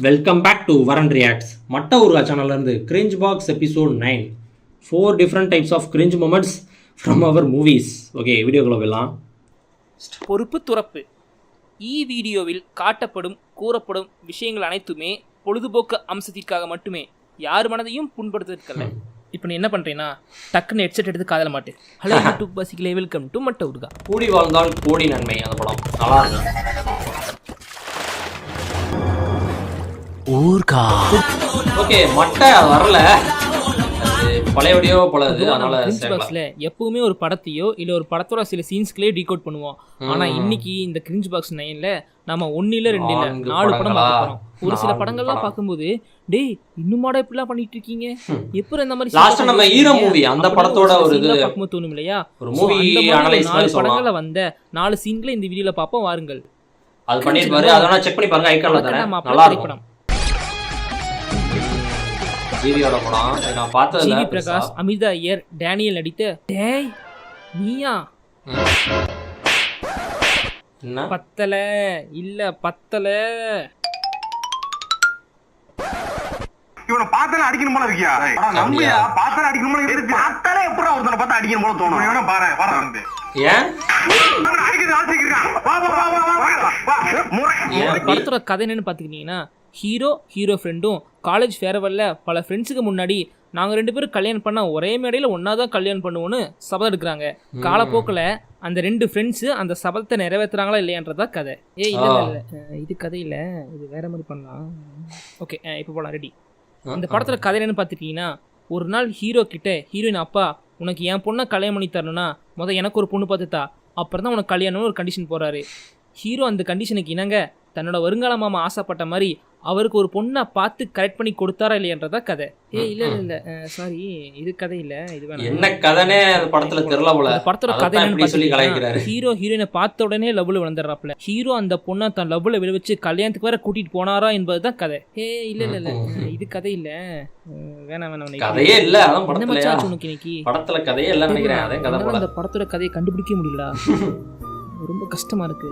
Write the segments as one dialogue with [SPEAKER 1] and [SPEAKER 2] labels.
[SPEAKER 1] Welcome back to Varun reacts. மட்ட ஊர்கா சேனல்லேருந்து cringe box episode 9. 4 different types of cringe moments from our movies. Okay, வீடியோக்குள்ள போகலாம்.
[SPEAKER 2] பொறுப்பு துறப்பு. வீடியோவில் காட்டப்படும் கூறப்படும் விஷயங்கள் அனைத்துமே பொழுதுபோக்கு அம்சத்திற்காக மட்டுமே, யார் மனதையும் புண்படுத்துவதற்கல்ல. இப்போ நீ என்ன பண்ணுறேன்னா டக்குன்னு ஹெட்செட் எடுத்து காதல மாட்டேன். ஹலோ யூடியூப் பாசிக்கலே, வெல்கம் டு மட்ட ஊர்கா.
[SPEAKER 1] கூடி வாழ்ந்தால் கோடி நன்மை. அந்த படம் நல்லா இருக்கும்.
[SPEAKER 3] ஊர்கா
[SPEAKER 1] ஓகே, மட்டை வரல, பழைய வீடியோ போல அது. அதனால
[SPEAKER 2] பாக்ஸ்ல எப்பவுமே ஒரு படத்தையோ இல்ல ஒரு படத்தோட சில சீன்ஸ்களே டீகோட் பண்ணுவோம். ஆனா இன்னைக்கு இந்த கிரிஞ்ச் பாக்ஸ் 9ல நம்ம 1 இல்ல 2 இல்ல 4 படம் பார்க்க போறோம். ஒரு சில படங்கள்லாம் பார்க்கும்போது டேய் இன்னுமாடா இப்படிலாம் பண்ணிட்டு இருக்கீங்க, எப்போ இந்த மாதிரி
[SPEAKER 1] லாஸ்ட் நம்ம ஹீரோ மூவி அந்த படத்தோட ஒரு இது
[SPEAKER 2] பார்க்கும்போது தோணும் இல்லையா?
[SPEAKER 1] ஒரு மூவி அனலைஸ் பண்ணி
[SPEAKER 2] படங்கள்ல வந்த 4 சீன்களை இந்த வீடியோல பாப்போம், வாருங்கள்.
[SPEAKER 1] அது பண்ணிட்டு பாரு, அதனால செக் பண்ணி பாருங்க. ஐகான்ல தானே நல்லா இருக்கும். ஜிவியோட படம் நான் பார்த்தது.
[SPEAKER 2] ஜிவி பிரகாஷ், அமிர்தா ஐயர், டேனியல் நடித்த டேய் நீயா
[SPEAKER 1] என்ன
[SPEAKER 2] பத்தல இல்ல பத்தல.
[SPEAKER 4] இவனை பார்த்தாலே அடிக்கணும் போல இருக்கியா? நம்பியா பார்த்தாலே அடிக்கணும் போல இருக்கு. பார்த்தாலே எப்பறம் ஒருத்தனை பார்த்தா அடிக்கணும் போல தோணும். இவனை பாரு பாரு வந்து
[SPEAKER 1] ஏன்
[SPEAKER 2] படத்தோட கதை என்னன்னு பாத்துக்கிட்டீங்கன்னா, ஹீரோ ஃப்ரெண்டும் காலேஜ் ஃபேர்வெல்ல பல ஃப்ரெண்ட்ஸுக்கு முன்னாடி நாங்கள் 2 பேரும் கல்யாணம் பண்ண ஒரே மேடையில் ஒன்றா தான் கல்யாணம் பண்ணுவோன்னு சபதம் எடுக்கிறாங்க. காலப்போக்கில் அந்த 2 ஃப்ரெண்ட்ஸு அந்த சபதத்தை நிறைவேற்றுறாங்களா இல்லையான்றதா கதை. இல்லை இது கதை இல்லை, இது வேற மாதிரி பண்ணலாம். ஓகே, இப்போ போகலாம், ரெடி. இந்த படத்தில் கதை என்னன்னு பார்த்துக்கிட்டிங்கன்னா, ஒரு நாள் ஹீரோ கிட்ட ஹீரோயின் அப்பா, உனக்கு என் பொண்ணை கல்யாணம் பண்ணி தரணும்னா எனக்கு ஒரு பொண்ணு பார்த்துத்தா, அப்புறம் தான் உனக்கு கல்யாணம்னு ஒரு கண்டிஷன் போகிறாரு. ஹீரோ அந்த கண்டிஷனுக்கு இணங்க தன்னோட வருங்கால மாமா ஆசைப்பட்ட மாதிரி அவருக்கு ஒரு பொண்ணை பார்த்து கரெக்ட் பண்ணி கொடுத்தாரா இல்லையன்றதா கதை. இல்ல சாரி, இது கதை இல்ல, இது வேணாம்.
[SPEAKER 1] என்ன கதைனே படத்துல தெரியல போல.
[SPEAKER 2] படத்தோட கதை என்னன்னு ஹீரோ ஹீரோயினை பார்த்த உடனே லவ்ல விழுந்துடுறாப்ல. ஹீரோ அந்த பொண்ணை தன் லவ்ல விழுவச்சு கல்யாணத்துக்கு வேற கூட்டிட்டு போனாரா என்பதுதான் கதை. இல்ல இது கதை இல்ல, வேணாம்.
[SPEAKER 1] கதையே இல்ல, அதான்
[SPEAKER 2] படத்துல உனக்கு இன்னைக்கு
[SPEAKER 1] படத்துல கதையே இல்ல நினைக்கிறேன். அதே கதை போல.
[SPEAKER 2] அந்த படத்தோட கதையை கண்டுபிடிக்க முடியலடா, ரொம்ப கஷ்டமா இருக்கு.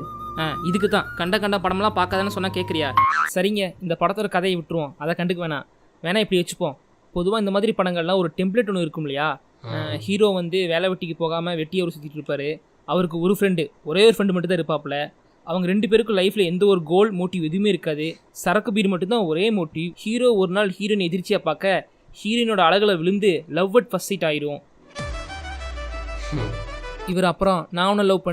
[SPEAKER 2] இதுக்கு தான் கண்ட படம்லாம் பார்க்காதான்னு சொன்னால் கேட்குறியா? சரிங்க, இந்த படத்தோட கதையை விட்டுருவோம், அதை கண்டுக்க வேணா இப்படி வச்சுப்போம். பொதுவாக இந்த மாதிரி படங்கள்லாம் ஒரு டெம்ப்ளேட் ஒன்று இருக்கும் இல்லையா? ஹீரோ வந்து வேலை வெட்டிக்கு போகாமல் வெட்டியை சுற்றிட்டு இருப்பார். அவருக்கு ஒரே ஒரு ஃப்ரெண்டு மட்டும் தான் இருப்பாப்புல. அவங்க 2 பேருக்கும் லைஃப்பில் எந்த ஒரு கோல் மோட்டிவ் எதுவுமே இருக்காது. சரக்கு பீர் மட்டும்தான் ஒரே மோட்டிவ். ஹீரோ ஒரு நாள் ஹீரோயின் எதிர்ச்சியாக பார்க்க ஹீரோயினோட அழகில் விழுந்து லவ் அட் ஃபர்ஸ்ட் சைட் ஆயிரும். இவர் அப்புறம் நான் உன்னை லவ்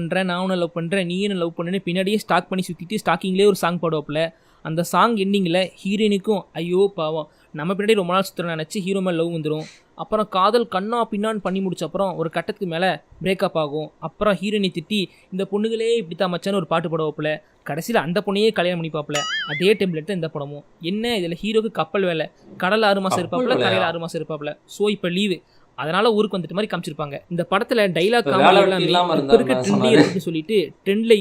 [SPEAKER 2] பண்ணுறேன் நீ என்ன லவ் பண்ணுன்னு பின்னாடியே ஸ்டாக் பண்ணி சுற்றிட்டு ஸ்டாக்கிங்லேயே ஒரு சாங் பாடுவாப்புல. அந்த சாங் எண்டிங்கில் ஹீரோயினுக்கும் ஐயோ பாவம் நம்ம பின்னாடி ரொம்ப நாள் சுற்றுற நினச்சி ஹீரோ மேலே லவ் வந்துடும். அப்புறம் காதல் கண்ணா பின்னான்னு பண்ணி முடிச்ச அப்புறம் ஒரு கட்டத்துக்கு மேலே பிரேக்கப் ஆகும். அப்புறம் ஹீரோயினை திட்டி இந்த பொண்ணுகளே இப்படி தான் மச்சான்னு ஒரு பாட்டு பாடுவாப்புல. கடைசியில் அந்த பொண்ணையே கல்யாணம் பண்ணிப்பாப்புல. அதே டெம்ப்ளேட் தான் இந்த படமும். என்ன இதில் ஹீரோக்கு கப்பல் வேலை, கடல் 6 மாதம் இருப்பாப்புல, கரையில் 6 மாதம் இருப்பாப்புல. ஸோ இப்போ லீவு, அதனால ஊருக்கு வந்துட்டு மாதிரி காமிச்சிருப்பாங்க. இந்த படத்துல டைலாக் எல்லாமே சொல்லிட்டு ட்ரெண்ட்ல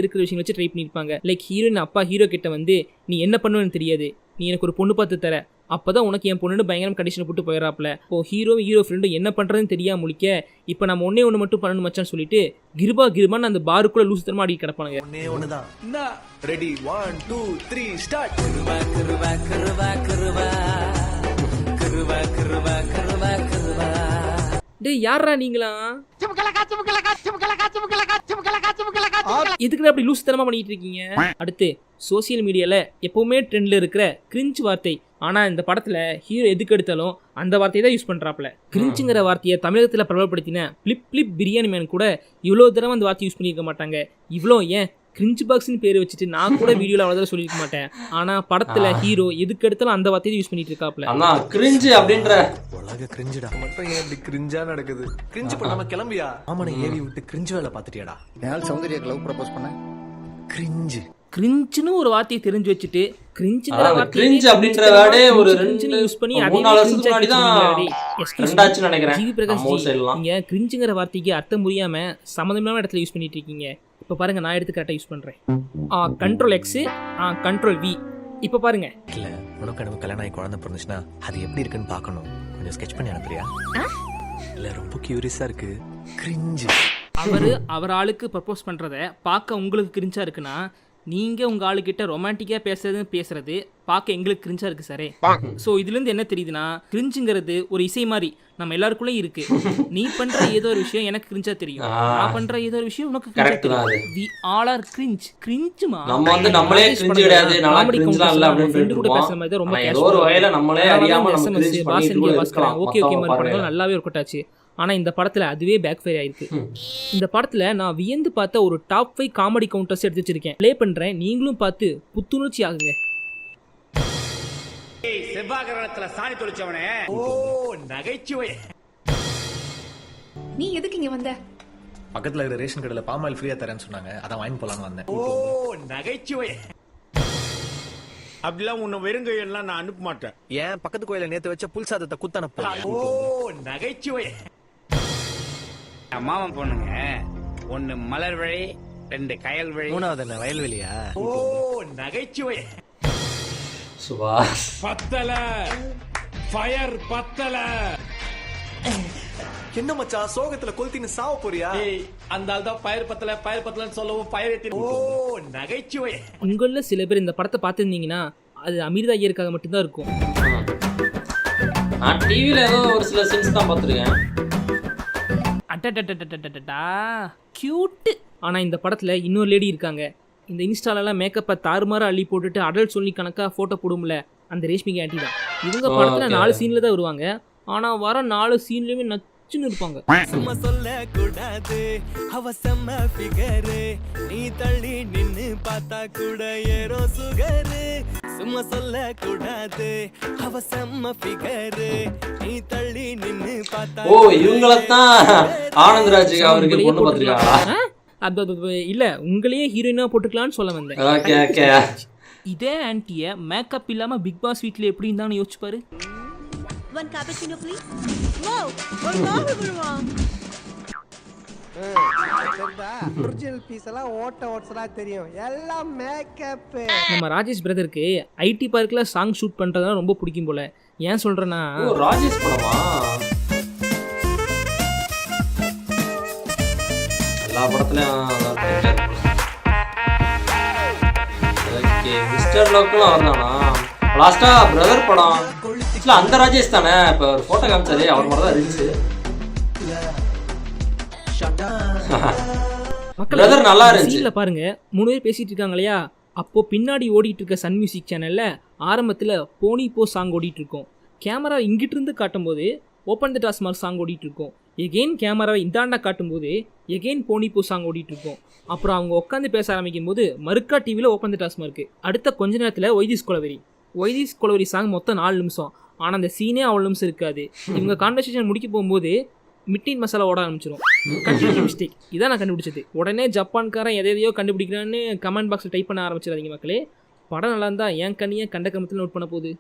[SPEAKER 2] இருக்கிற விஷயம் வச்சு ட்ரை பண்ணிருப்பாங்க. லைக் ஹீரோயின் அப்பா ஹீரோ கிட்ட வந்து நீ என்ன பண்ணுவேன்னு தெரியாது, நீ எனக்கு ஒரு பொண்ணு பார்த்து தர, அப்பதான் உனக்கு என் பொண்ணுன்னு பயங்கரம் கண்டிஷன் போட்டு போயிடறாப்ல. இப்போ ஹீரோ ஃப்ரெண்டும் என்ன பண்றதுன்னு தெரியாம முழிக்க, இப்ப நம்ம ஒண்ணு மட்டும் பண்ணணும் மச்சான்னு சொல்லிட்டு கிருபான்னு அந்த பாருக்குள்ள லூசு தரமா ஆடி கிடப்பானுங்க.
[SPEAKER 3] Ready 1 2 3 start.
[SPEAKER 2] டேய் யாரா நீங்களா, எதுக்குடா அப்படி லூஸ் தரமா பண்ணிட்டு இருக்கீங்க? அடுத்து சோசியல் மீடியால எப்பவுமே ட்ரெண்ட்ல இருக்கிற கிரிஞ்ச் வார்த்தை. ஆனா இந்த படத்துல ஹீரோ எதுக்கு எடுத்தாலும் அந்த வார்த்தையை தான் யூஸ் பண்றாப்ல. கிரிஞ்சுங்கிற வார்த்தையை தமிழகத்துல பிரபலப்படுத்தின பிளிப் பிரியாணி மேன் கூட இவ்வளோ தடவை அந்த வார்த்தை யூஸ் பண்ணியிருக்க மாட்டாங்க. இவ்வளோ ஏன் கிரிஞ்ச் பாக்ஸ்னு பேர் வச்சுட்டு நான் கூட வீடியோல அவ்வளோ சொல்லியிருக்க மாட்டேன். ஆனா படத்துல ஹீரோ எதுக்கு எடுத்தாலும் அந்த வார்த்தையை யூஸ் பண்ணிட்டு இருக்காப்ல.
[SPEAKER 1] கிரிஞ்ச் அப்படின்ற
[SPEAKER 3] உலக கிரிஞ்சுடா மட்டும் ஏன் இப்படி கிரிஞ்சா நடக்குது? கிரிஞ்ச் பண்ணாம கிளம்பியா? ஆமாண்ணே, ஏவி விட்டு கிரிஞ்ச் வேலை பார்த்துட்டியாடா?
[SPEAKER 4] என்னால் சௌந்தர்யாக்கு லவ் ப்ரப்போஸ் பண்ண
[SPEAKER 2] கிரிஞ்சுன்னு ஒரு வார்த்தையை தெரிஞ்சு வச்சுட்டு கிரிஞ்ச்
[SPEAKER 1] அப்படின்ற வேர்டே ஒரு
[SPEAKER 2] யூஸ் பண்ணி
[SPEAKER 1] அதே 3 வருஷத்துக்கு முன்னாடி தான் ட்ரெண்டாச்சு நினைக்கிறேன்.
[SPEAKER 2] ஜிவி பிரகாஷ் நீங்க கிரிஞ்சுங்கிற வார்த்தைக்கு அர்த்தம் புரியாம சம்மந்தமான இடத்துல யூஸ் பண்ணிட்டு இருக்கீங்க. இப்ப பாருங்க, நான் எடுத்து கரெக்டா யூஸ் பண்றேன். Ctrl X Ctrl V. இப்ப பாருங்க.
[SPEAKER 3] இல்ல உனக்கு நம்ம கல்யாணம் ஆகி குழந்தை பிறந்துச்சுன்னா அது எப்படி இருக்குன்னு பார்க்கணும், கொஞ்சம் ஸ்கெட்ச் பண்ணி அனுப்புறியா? இல்ல ரொம்ப கியூரியஸா இருக்கு. கிரிஞ்ச்
[SPEAKER 2] அவர் ஆளுக்கு ப்ரப்போஸ் பண்றத பார்க்க உங்களுக்கு கிரிஞ்சா இருக்குன்னா நீங்கள் உங்கள் ஆளுக்கிட்ட ரொமான்டிக்காக பேசுறது பார்க்க எங்களுக்கு கிரிஞ்சாக இருக்குது சாரே. ஸோ இதுலேருந்து என்ன தெரியுதுன்னா, கிரிஞ்சுங்கிறது ஒரு இசை மாதிரி நம்ம எல்லாருக்குள்ளேயும் இருக்குது. நீ பண்ணுற ஏதோ ஒரு விஷயம் எனக்கு கிரிஞ்சா தெரியும், நான் பண்ணுற ஏதோ ஒரு விஷயம் உனக்கு கிரிஞ்சா தெரியும். We all are cringe. கிரிஞ்சுமா
[SPEAKER 1] நம்ம வந்து நம்மளே கிரிஞ்ச் கிடையாது, நல்லா கிரிஞ்ச்லாம் இல்ல அப்படின்னு
[SPEAKER 2] ஃப்ரெண்ட் கூட பேசுற மாதிரி தான் ரொம்ப
[SPEAKER 1] ஏதோ ஒரு வகையில நம்மளே அறியாம நம்ம கிரிஞ்ச் பண்ணிட்டு கூட இருக்கலாம்.
[SPEAKER 2] ஓகே மாதிரி படங்கள் நல்லாவே ஒர்க் அவுட் ஆச்சு. ஆனால் இந்த படத்தில் அதுவே பேக் ஃபயர் ஆயிருக்கு. இந்த படத்தில் நான் வியந்து பார்த்த ஒரு டாப் 5 காமெடி கவுண்டர்ஸ் எடுத்து வச்சிருக்கேன், ப்ளே பண்ணுறேன், நீங்களும் பார்த்து புத்துணர்ச்சி ஆகுங்க.
[SPEAKER 5] செவ்வாய்க்கிரகத்துல சாணி தொளிச்சவனே, ஓ நகைச்சுவை.
[SPEAKER 6] நீ எதுக்கு இங்க வந்த?
[SPEAKER 3] பக்கத்துல இருக்கிற ரேஷன் கடையில பாமாயில் ஃப்ரீயா தரேன்னு சொன்னாங்க, அதான் வாங்கி போலான்னு வந்தேன்.
[SPEAKER 5] ஓ நகைச்சுவை. அப்படிலாம் உன்னை வெறுங்கையெல்லாம் நான் அனுப்ப மாட்டேன்.
[SPEAKER 3] ஏன் பக்கத்து கோயில நேத்து வச்ச புல் சாதத்தை குத்தனப்ப.
[SPEAKER 5] ஓ நகைச்சுவை. மாமன் பொண்ணுங்க, 1 மலர் வழி, 2 கயல் வழி,
[SPEAKER 3] 3வது என்ன வயல்வெளியா?
[SPEAKER 5] ஓ நகைச்சுவை.
[SPEAKER 1] சுபாஷ்
[SPEAKER 5] பத்தல ஃபயர் பத்தல.
[SPEAKER 3] என்ன மச்சான் சோகத்துல கொளுத்தின்னு சாவ போறியா?
[SPEAKER 5] அந்த ஆள் தான் ஃபயர் பத்தலன்னு சொல்லவும் ஃபயர் ஏத்தி. ஓ நகைச்சுவை.
[SPEAKER 2] உங்களில் சில பேர் இந்த படத்தை பார்த்துருந்தீங்கன்னா அது அமிர்தா ஐயருக்காக மட்டும்தான் இருக்கும்.
[SPEAKER 1] நான் டிவில ஏதோ ஒரு சில சீன்ஸ் தான் பார்த்துருக்கேன்.
[SPEAKER 2] அட்டா கியூட்டு. ஆனால் இந்த படத்தில் இன்னொரு லேடி இருக்காங்க. இந்த இன்ஸ்டாலெல்லாம் மேக்கப்பை தாறுமாற அள்ளி போட்டுட்டு அடல்ட் சொல்லி கணக்காக ஃபோட்டோ போடும்ல, அந்த ரேஷ்மிகா ஆண்டி தான். இவங்க படத்தில் 4 சீனில் தான் வருவாங்க, ஆனால் வர 4 சீன்லேயுமே நச்சுன்னு இருப்பாங்க.
[SPEAKER 7] சும்மா சொல்ல கூடாது அவசம ஃபிகரு, நீ தள்ளி நின்னு பார்த்தா கூட ஏறோ சுகரு. சும்மா சொல்ல கூடாது அவசம ஃபிகரு, நீ தள்ளி நின்னு பார்த்தா.
[SPEAKER 1] ஓ இவங்களத்தான் ஆனந்தராஜ் அவருக்கு பொண்ணு பார்த்துருக்காங்களா?
[SPEAKER 2] இல்லை, உங்களையே ஹீரோயினாக போட்டுக்கலான்னு சொல்ல வந்தேன்.
[SPEAKER 1] Okay okay.
[SPEAKER 2] இதே ஆன்ட்டியை மேக்கப் இல்லாமல் பிக் பாஸ் வீட்டில் எப்படி இருந்தான்னு யோசிச்சு பாரு.
[SPEAKER 6] One cappuccino please. Wow, ஒரு காஃபி போடுவா.
[SPEAKER 8] ஒரிஜினல் பீஸ் எல்லாம் ஓட்ஸ்லாம் தெரியும், எல்லாம் மேக்கப்.
[SPEAKER 2] நம்ம ராஜேஷ் பிரதருக்கு ஐடி பார்க்ல சாங் ஷூட் பண்றதுனா ரொம்ப பிடிக்கும் போல. ஏன் சொல்றேன்னா,
[SPEAKER 1] ஓ ராஜேஷ் படமா? எல்லா படத்துலயும் ஓகே. மிஸ்டர் லோக்கலும் அவர்தானா? லாஸ்டா பிரதர் படம் இல்ல அந்த ராஜேஷ் தானே? இப்ப ஒரு போட்டோ காமிச்சாரு, அவர் மாதிரி தான் இருந்துச்சு. பிரதர் நல்லா இருந்துச்சு.
[SPEAKER 2] சீன்ல பாருங்க 3 பேர் பேசிட்டு இருக்காங்க இல்லையா, அப்போ பின்னாடி ஓடிட்டு இருக்க சன் மியூசிக் சேனல்ல ஆரம்பத்துல போனி போ சாங் ஓடிட்டு இருக்கும். கேமரா இங்கிட்டு இருந்து காட்டும் போது ஓப்பன் த டாஸ்மார்க் சாங் ஓடிட்டு இருக்கும். எகெயின் கேமராவை இந்தாண்டா காட்டும் போது எகெயின் போனி போ சாங் ஓடிட்டு இருக்கும். அப்புறம் அவங்க உட்காந்து பேச ஆரம்பிக்கும் போது மறுக்கா டிவியில் ஓப்பன் த டாஸ்மார்க். அடுத்த கொஞ்ச நேரத்தில் ஒய்திஸ் கொலவெரி சாங் மொத்தம் 4 நிமிஷம். ஆனால் அந்த சீனே அவ்வளோ நிமிஷம் இருக்காது. இவங்க கான்வர்சேஷன் முடிக்க போகும்போது மிட்டின் மசாலா ஓட ஆரம்பிச்சிடும். கண்டினியூ மிஸ்டேக் இதான் நான் கண்டுபிடிச்சது. உடனே ஜப்பான்காரன் எதையோ கண்டுபிடிக்கிறான்னு கமெண்ட் பாக்ஸில் டைப் பண்ண ஆரம்பிச்சிடாதீங்க மக்களே. படம் நல்லா இருந்தா என் கண்ணியை கண்ட கமத்தில் நோட் பண்ண போகுது.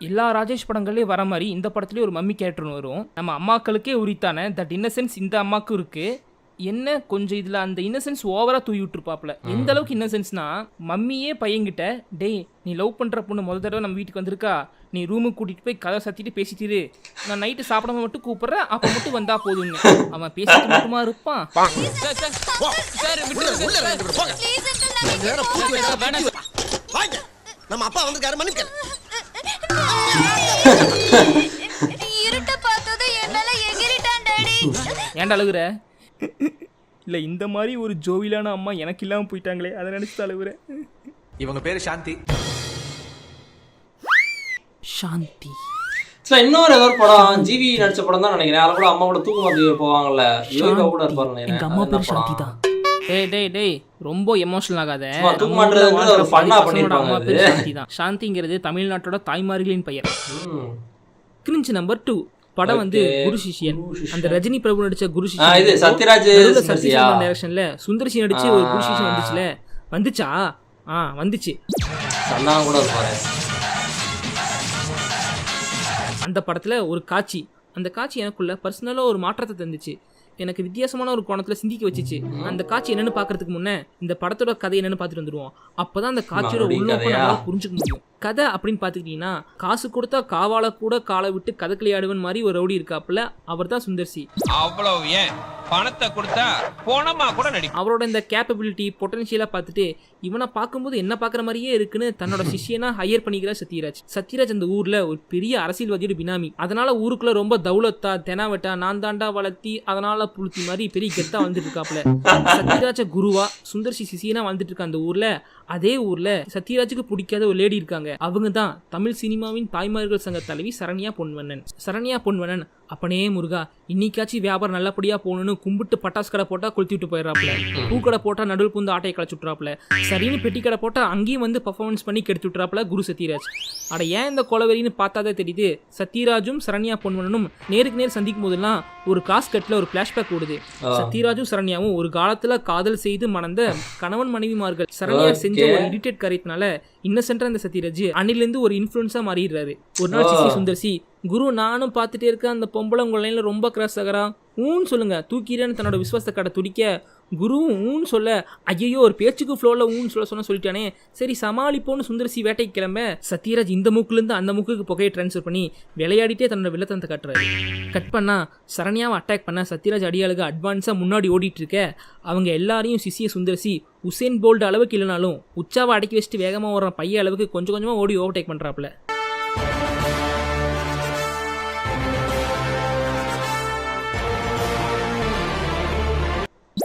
[SPEAKER 2] எல்லா ராஜேஷ் படங்கள்லேயும் வர மாதிரி இந்த படத்துலேயும் ஒரு மம்மி கேரக்டர்னு வரும். நம்ம அம்மாக்களுக்கே உரித்தான தட் இன்னசென்ஸ் இந்த அம்மாவுக்கும் இருக்குது. என்ன கொஞ்சம் இதில் அந்த இன்னசென்ஸ் ஓவராக தூவி விட்டுருப்பாப்புல. எந்த அளவுக்கு இன்னசென்ஸ்னா, மம்மியே பையன்கிட்ட டேய் நீ லவ் பண்ணுற பொண்ணு முதல் தடவை நம்ம வீட்டுக்கு வந்திருக்கா, நீ ரூமுக்கு கூட்டிகிட்டு போய் கதை சத்திட்டு பேசிட்டு, நான் நைட்டு சாப்பிடாம மட்டும் கூப்பிட்றேன், அப்போ மட்டும் வந்தா போதுங்க. அவன் பேசிட்டு மட்டுமா இருப்பான்.
[SPEAKER 7] நம்ம அப்பா வந்திருக்காரு, மன்னிக்க.
[SPEAKER 6] இருட்ட பார்த்தது என் மேல எகிரிட்டான் டாடி.
[SPEAKER 2] ஏன்டா அழுகுற? இல்லை இந்த மாதிரி ஒரு ஜோவிலான அம்மா எனக்கு இல்லாமல் போயிட்டாங்களே, அதை நினச்சி அழுகுறேன்.
[SPEAKER 3] இவங்க பேரு சாந்தி.
[SPEAKER 2] சாந்தி
[SPEAKER 1] இன்னொரு ஏதோ படம் ஜிவி நடிச்ச படம் தான் நினைக்கிறேன். அதில் கூட அம்மா கூட தூக்கு மாத்தி போவாங்கல்ல, யோகா கூட இருப்பாரு.
[SPEAKER 2] எங்க அம்மா பேர் சாந்தி தான். டேய் ரொம்ப எமோஷனல் ஆகாத.
[SPEAKER 1] தூக்கு மாட்டுறது ஒரு ஃபன்னா பண்ணிருப்பாங்க.
[SPEAKER 2] அம்மா பேர் சாந்தி தான். சாந்திங்கிறது தமிழ்நாட்டோட தாய்மார்களின் பெயர். கிரிஞ்ச் நம்பர் 2 படம் வந்து குரு சிஷ்யன். அந்த ரஜினி பிரபு நடிச்ச குரு சிஷ்யன்,
[SPEAKER 1] இது சத்யராஜ்
[SPEAKER 2] டைரக்ஷன்ல சுந்தர்சி நடிச்சு ஒரு குரு சிஷ்யன் வந்துச்சுல. வந்துச்சா? வந்துச்சு.
[SPEAKER 1] கூட இருப்பாரு.
[SPEAKER 2] அந்த படத்துல ஒரு காட்சி, அந்த காட்சி எனக்குள்ள பர்சனலாக ஒரு மாற்றத்தை தந்துச்சு. எனக்கு வித்தியாசமான ஒரு கோணத்தில் சிந்திக்க வச்சிச்சு. அந்த காட்சி என்னன்னு பார்க்கறதுக்கு முன்னே இந்த படத்தோட கதை என்னன்னு பார்த்துட்டு வந்துடுவோம். அப்போதான் அந்த காட்சியோட உள்நோக்கம் நம்மளால புரிஞ்சுக்க முடியும். கதை அப்படின்னு பார்த்துக்கிட்டீங்கன்னா, காசு கொடுத்தா காவால கூட காலை விட்டு கதக்களி ஆடுவன் மாதிரி ஒரு ரவுடி இருக்காப்புல, அவர் தான் சுந்தர்சி.
[SPEAKER 5] அவ்வளவு ஏன் பணத்தை கொடுத்தா போனமா கூட நடிக்கும்.
[SPEAKER 2] அவரோட இந்த கேப்பபிலிட்டி பொட்டன்ஷியலாக பார்த்துட்டு இவனை பார்க்கும்போது என்ன பார்க்குற மாதிரியே இருக்குன்னு தன்னோட சிஷியனா ஹையர் பண்ணிக்கிறார் சத்யராஜ். சத்யராஜ் அந்த ஊரில் ஒரு பெரிய அரசியல்வாதியோட பினாமி. அதனால ஊருக்குள்ள ரொம்ப தௌலத்தா தெனாவட்டா நான் தாண்டா வளர்த்தி அதனால புளுத்தி மாதிரி பெரிய கெத்தா வந்துட்டு இருக்காப்ல. சத்யராஜ குருவா சுந்தர்சி சிஷியனா வந்துட்டு இருக்க அந்த ஊர்ல, அதே ஊர்ல சத்யராஜுக்கு பிடிக்காத ஒரு லேடி இருக்காங்க. அவங்க தான் தமிழ் சினிமாவின் தாய்மார்கள் சங்க தலைவி சரண்யா பொன்வண்ணன். சரண்யா பொன்வண்ணன் அப்பனே முருகா இன்னைக்காச்சும் வியாபாரம் நல்லபடியா போகணும்னு கும்பிட்டு பட்டாசு கடை போட்டா கொளுத்தி விட்டு போயிடறாப்ல. பூக்கடை போட்டா நடுவில் புந்து ஆட்டையை களைச்சு விட்றாப்ல. சரின்னு பெட்டி கடை போட்டா அங்கேயும் வந்து பர்ஃபார்மன்ஸ் பண்ணி கெடுத்து விட்றாப்ல குரு சத்யராஜ். அட ஏன் இந்த கொலவெறின்னு பார்த்தாதான் தெரியுது. சத்யராஜும் சரண்யா பொன்வண்ணனும் நேருக்கு நேர் சந்திக்கும் போதெல்லாம் ஒரு காஸ்கட்ல ஒரு பிளாஷ்பேக் ஓடுது. சத்யராஜும் சரண்யாவும் ஒரு காலத்துல காதல் செய்து மணந்த கணவன் மனைவிமார்கள். சரண்யா செஞ்ச ஒரு இரிட்டேட் காரியத்தினால இன்னசென்டா இந்த சத்யராஜ் அன்னிலிருந்து ஒரு இன்ஃப்ளூயன்ஸா மாறிடுறாரு. ஒரு நாள் சிசி சுந்தர்சி குரு நானும் பார்த்துட்டே இருக்கேன் அந்த பொம்பளை உங்கள் லைனில் ரொம்ப கிராஸ் ஆகிறான் ஊன்னு சொல்லுங்க தூக்கிறேன்னு தன்னோட விசுவாசத்தை கடை துடிக்க குருவும் ஊன்னு சொல்ல ஐயோ ஒரு பேச்சுக்கு ஃப்ளோவில் ஊன்னு சொல்லிட்டானே சரி சமாளிப்போன்னு சுந்தர்சி வேட்டைக்கு கிளம்ப சத்யராஜ் இந்த மூக்குலேருந்து அந்த மூக்குக்கு புகையை ட்ரான்ஸ்ஃபர் பண்ணி விளையாடிட்டே தன்னோட வில்லத்தனத்தை காட்டுறாரு. கட் பண்ணா சரண்யாவை அட்டாக் பண்ண சத்யராஜ் அடியாளுக்கு அட்வான்ஸாக முன்னாடி ஓடிட்டு இருக்க அவங்க எல்லாரையும் சிசிய சுந்தர்சி உசேன் போல்ட் அளவுக்கு இல்லைனாலும் உச்சாவை அடக்கி வச்சுட்டு வேகமாக ஓடுற பைய அளவுக்கு கொஞ்சம் கொஞ்சமாக ஓடி ஓவர்டேக் பண்ணுறாப்புல.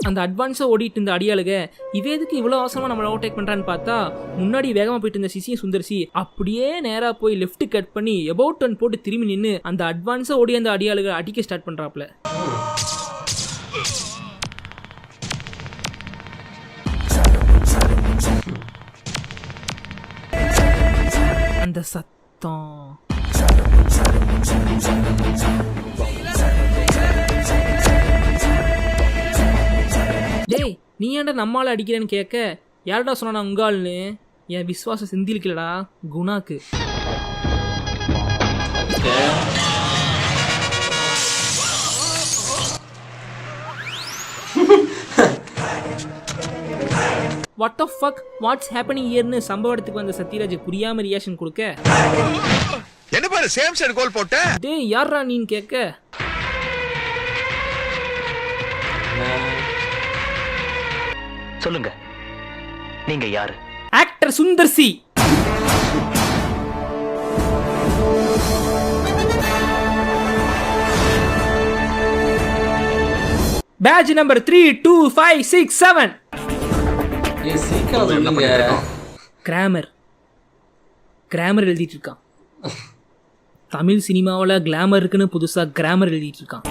[SPEAKER 2] அந்த அட்வான்ஸாக ஓடிட்டு இருந்த அடியாளுக இவேதுக்கு இவ்வளோ அவசரமாக நம்மளை ஓவர்டேக் பண்ணுறான்னு பார்த்தா முன்னாடி வேகமாக போயிட்டு இருந்த சிசிய சுந்தர்சி அப்படியே நேராக போய் லெஃப்ட் கட் பண்ணி எபவுட் டர்ன் போட்டு திரும்பி நின்று அந்த அட்வான்ஸாக ஓடி அந்த அடியாளுக அடிக்க ஸ்டார்ட் பண்ணுறாப்புல. அந்த சத்தம் டேய் நீ ஏன்டா நம்மளால அடிக்கிறேன்னு கேட்க யார்டா சொன்னா உங்கால்னு என் விசுவாசம் சிந்திருக்கலடா குணாக்கு. What the fuck what's happening ஹியர்னு சம்பவத்துக்கு வந்த சத்யராஜ் புரியாம ரியாக்ஷன் கொடுக்க
[SPEAKER 4] என்ன பாரு சேம் சைடு கோல் போட்ட
[SPEAKER 2] டேய் யாரா நீன்னு கேட்க
[SPEAKER 3] சொல்லுங்க நீங்க யாரு?
[SPEAKER 2] ஆக்டர் சுந்தர்சி. Batch number 32567.
[SPEAKER 1] சீக்கிரம் சொல்லுங்க.
[SPEAKER 2] கிராமர் எழுதிட்டு இருக்கான். தமிழ் சினிமாவில் கிளாமர் இருக்குன்னு புதுசாக கிராமர் எழுதிட்டு இருக்கான்.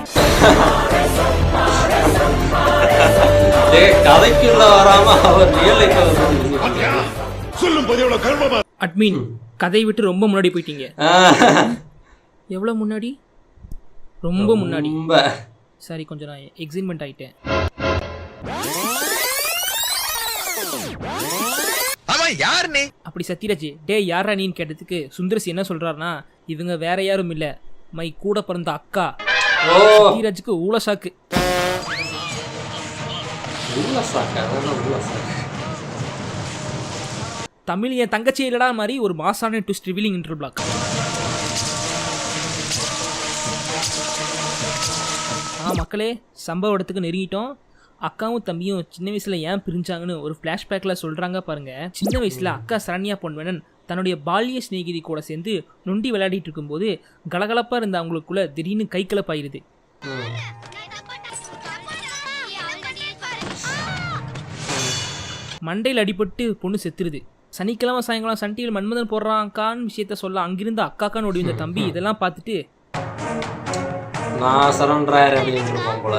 [SPEAKER 2] அட்மின் கதை விட்டு ரொம்ப முன்னாடி போயிட்டீங்க. எவ்வளோ முன்னாடி? ரொம்ப முன்னாடி. சரி கொஞ்சம் நான் எக்ஸைட்மெண்ட் ஆயிட்டேன். அப்படி சத்யராஜ் டே யாரா நீன்னு கேட்டதுக்கு சுந்தர்சி என்ன சொல்றாருன்னா இவங்க வேற யாரும் இல்ல மை கூட பிறந்த அக்கா. சத்யராஜுக்கு ஊழசாக்கு. தமிழ் என் தங்கச்சி இல்லடா மாதிரி ஒரு மாசான ட்விஸ்ட் ரிவீலிங் இன்டர் பிளாக். மக்களே சம்பவ இடத்துக்கு நெருங்கிட்டோம். அக்காவும் தம்பியும் சின்ன வயசுல ஏன் பிரிஞ்சாங்கன்னு ஒரு ஃப்ளாஷ்பேக்கில் சொல்றாங்க பாருங்க. சின்ன வயசுல அக்கா சரண்யா பொன்வண்ணன் தன்னுடைய பால்ய சிநேகிதி கூட சேர்ந்து நொண்டி விளையாடிட்டு இருக்கும்போது கலகலப்பா இருந்த அவங்களுக்குள்ள திடீர்னு கை கலப்பாயிருது. மண்டையில் அடிபட்டு பொண்ணு செத்துருது. சனிக்கிழமை சாயங்காலம் சன் டிவியில் மன்மதன் போடுறான் அக்கான்னு விஷயத்த சொல்ல அங்கிருந்து அக்காக்கான்னு ஓடி வந்த தம்பி இதெல்லாம் பார்த்துட்டு
[SPEAKER 1] நான் சரண்டர் அப்படின்னு போல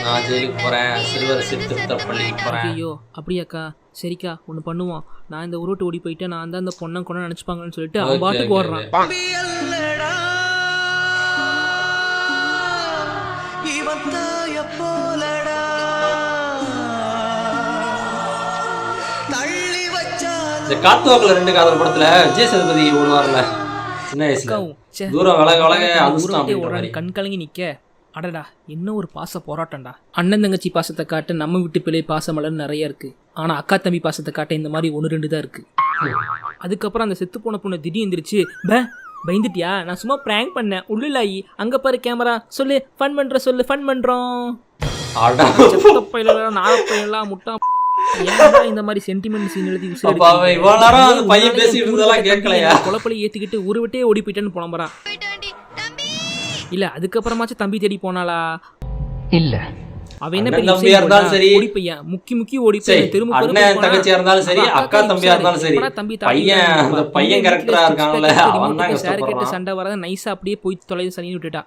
[SPEAKER 1] நான் ஜெயிலுக்கு போறேன் சிறுவர் சீர்திருத்த பள்ளிக்கு போறேன்.
[SPEAKER 2] ஐயோ அப்படியாக்கா சரிக்கா ஒன்று பண்ணுவோம் நான் இந்த உருட்டு ஓடி போயிட்டு நான் தான் அந்த பொண்ணை கொண்டு நினச்சிப்பாங்கன்னு சொல்லிட்டு அவன் பாட்டுக்கு ஓடுறான்.
[SPEAKER 1] இந்த காத்துவாக்குல 2 காதல் படத்துல விஜய் சேதுபதி ஓடுவார்ல சின்ன வயசுல தூரம் வளக வளக
[SPEAKER 2] கண் கலங்கி நிக்க அடடா என்ன ஒரு பாச போராட்டம்டா. அண்ணன் தங்கச்சி பாசத்தை காட்ட நம்ம விட்டு பிள்ளை பாசமலர்னு நிறைய இருக்கு. ஆனா அக்கா தம்பி பாசத்தை காட்ட இந்த மாதிரி 1-2 தான் இருக்கு. அதுக்கப்புறம் அந்த செத்து போன பொண்ணு திடீர் எந்திரிச்சு பயந்துட்டியா நான் சும்மா பிராங்க் பண்ணேன் உள்ளாயி அங்க பாரு கேமரா சொல்லு ஃபன் பண்ற சொல்லு ஃபன் பண்றோம் நாகப்பையெல்லாம் முட்டா ஏன்டா இந்த மாதிரி சென்டிமெண்ட் சீன் எழுதி
[SPEAKER 1] அப்ப அவன் இவ்வளவு நேரம் அந்த பையன் பேசிட்டு இருந்ததெல்லாம் கேட்கலையா?
[SPEAKER 2] குழப்பலி ஏத்திக்கிட்டு ஊரு விட்டே ஓடி போயிட்டேன்னு புலம்புறான். இல்ல அதுக்கப்புறமாச்சும் தம்பி தேடி போனாளா? இல்ல அவ என்ன பெரிய
[SPEAKER 1] தம்பியா இருந்தாலும் சரி,
[SPEAKER 2] ஓடி பையன் முக்கி ஓடி போய் திரும்ப
[SPEAKER 1] அண்ணன் தங்கச்சியா இருந்தாலும் சரி, அக்கா தம்பியா இருந்தாலும் சரி, பையன் அந்த பையன் கரெக்டரா இருக்கான்ல, அவன் தான்
[SPEAKER 2] சார் கேட்டு சண்டை வரத நைஸா அப்படியே போய் தொலைது சனி விட்டுட்டா.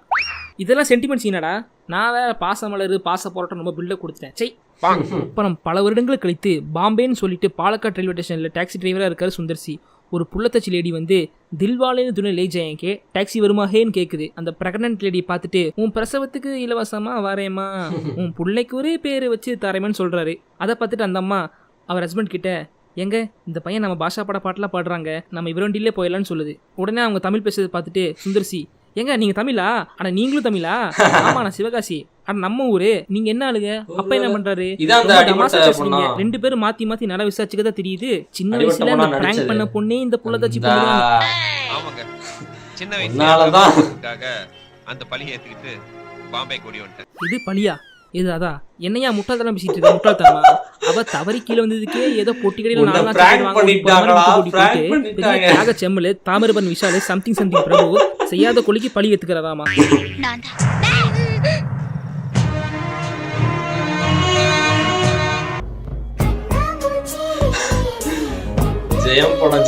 [SPEAKER 2] இதெல்லாம் சென்டிமெண்ட் சீனடா. நான் வேற பாசமலர் பாச போராட்டம் ரொம்ப பில்டப் கொடுத்துட்டேன். சை. அப்புறம் பல வருடங்கள் கழித்து பாம்பேன்னு சொல்லிட்டு பாலக்காடு ரயில்வே ஸ்டேஷன்ல டாக்ஸி டிரைவரா இருக்காரு சுந்தர்சி. ஒரு புள்ளத்தச்சி லேடி வந்து தில்வாலேன்னு துணை லே ஜெயங்கே டாக்ஸி வருமாகேன்னு கேட்குது. அந்த பிரெக்னன்ட் லேடியை பார்த்துட்டு உன் பிரசவத்துக்கு இலவசமா வரேம்மா, உன் பிள்ளைக்கு ஒரே பேர் வச்சு தரேன்னு சொல்றாரு. அதை பார்த்துட்டு அந்த அம்மா அவர் ஹஸ்பண்ட் கிட்ட, எங்க இந்த பையன் நம்ம பாஷா பாட்டெல்லாம் பாடுறாங்க, நம்ம இவரண்டிலே போயிடலான்னு சொல்லுது. உடனே அவங்க தமிழ் பேசுறதை பார்த்துட்டு சுந்தர்சி, எங்க நீங்க தமிழா? ஆனா நீங்களும் தமிழா? ஆமா நான் சிவகாசி. ஆனா நம்ம ஊரு, நீங்க என்ன ஆளுங்க? அப்ப என்ன பண்றாரு? ரெண்டு பேரும் மாத்தி மாத்தி நட விசாரிச்சுக்கதான் தெரியுது. சின்ன வயசுல அந்த பிராங்க் பண்ண பொண்ணே இந்த புள்ளதாச்சி
[SPEAKER 9] ஆமாங்க. சின்ன வயசுல அந்த பழியை ஏத்துக்கிட்டு பாம்பே கூடி வந்துட்டேன். இது
[SPEAKER 2] பழியா? இது அதான் என்னையா முட்டாள்தனம் பேசிட்டு இருக்க? முட்டாள்தனமா? அவ தவறி கீழே வந்ததுக்கே ஏதோ பொட்டிக்கடையில் நாலு செம்மலு தாமிரபன் விஷாலு சம்திங் பிரபு செய்யாத கொலிக்கு பழி ஏத்துக்கிறதாமா.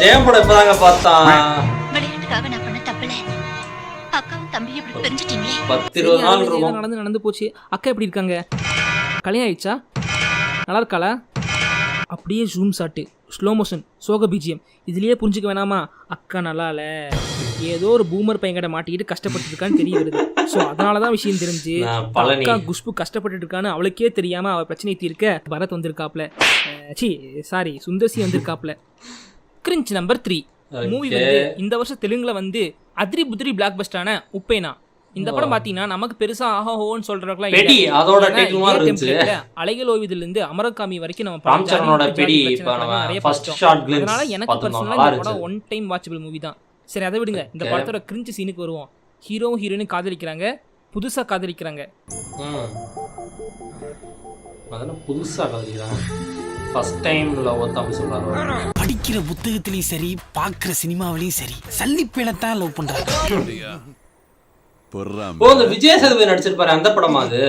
[SPEAKER 1] ஜெயம் படம் இப்பதாங்க பார்த்தான்.
[SPEAKER 2] நடந்து போச்சு. அக்கா எப்படி இருக்காங்க? கல்யாணம் ஆயிடுச்சா? நல்லா இருக்காளா? அப்படியே ஜூம் ஷாட்டு, ஸ்லோ மோஷன், சோக பிஜிஎம். இதுலயே புரிஞ்சுக்க வேணாமா அக்கா நல்லா இல்ல, ஏதோ ஒரு பூமர் பையன்கிட்ட மாட்டிக்கிட்டு கஷ்டப்பட்டு இருக்கான்னு தெரிய வருது. ஸோ அதனாலதான் விஷயம் தெரிஞ்சு அக்கா குஷ்பு கஷ்டப்பட்டு இருக்கான்னு அவளுக்கே தெரியாம அவ பிரச்சனை தீர்க்க பரத் வந்திருக்காப்ல. சாரி சுந்தர்சி வந்திருக்காப்ல. கிரிஞ்ச் நம்பர் 3 மூவி வந்து இந்த வருஷம் தெலுங்குல வந்து அதிரி புதிரி பிளாக் பஸ்டான உப்பேனா. இந்த படம் பாத்தீங்கன்னா நமக்கு பெருசா ஆஹோன்னு சொல்றதுலாம் அலைகள் ஓவியத்துல இருந்து அமரகாமி வரைக்கும் நம்ம அதனால எனக்கு பர்சனலா இந்த படம் ஒன் டைம் வாட்சபிள் மூவி தான். சரி அதை விடுங்க, இந்த படத்தோட கிரிஞ்ச் சீனுக்கு வருவோம். ஹீரோவும் ஹீரோயினும் காதலிக்கிறாங்க, புதுசா காதலிக்கிறாங்க.
[SPEAKER 1] புதுசா காதலிக்கிறாங்க, ஃபர்ஸ்ட் டைம் லவ் தான் சொல்றாங்க.
[SPEAKER 10] படிக்கிற புத்தகத்திலயும் சரி, பாக்குற சினிமாவிலயும் சரி, சல்லிப்பேலத்தான் லவ் பண்றாங்க.
[SPEAKER 1] இந்த விஜய் சேதுபதி நடிச்சிருப்பாரு, அந்த படமா அது?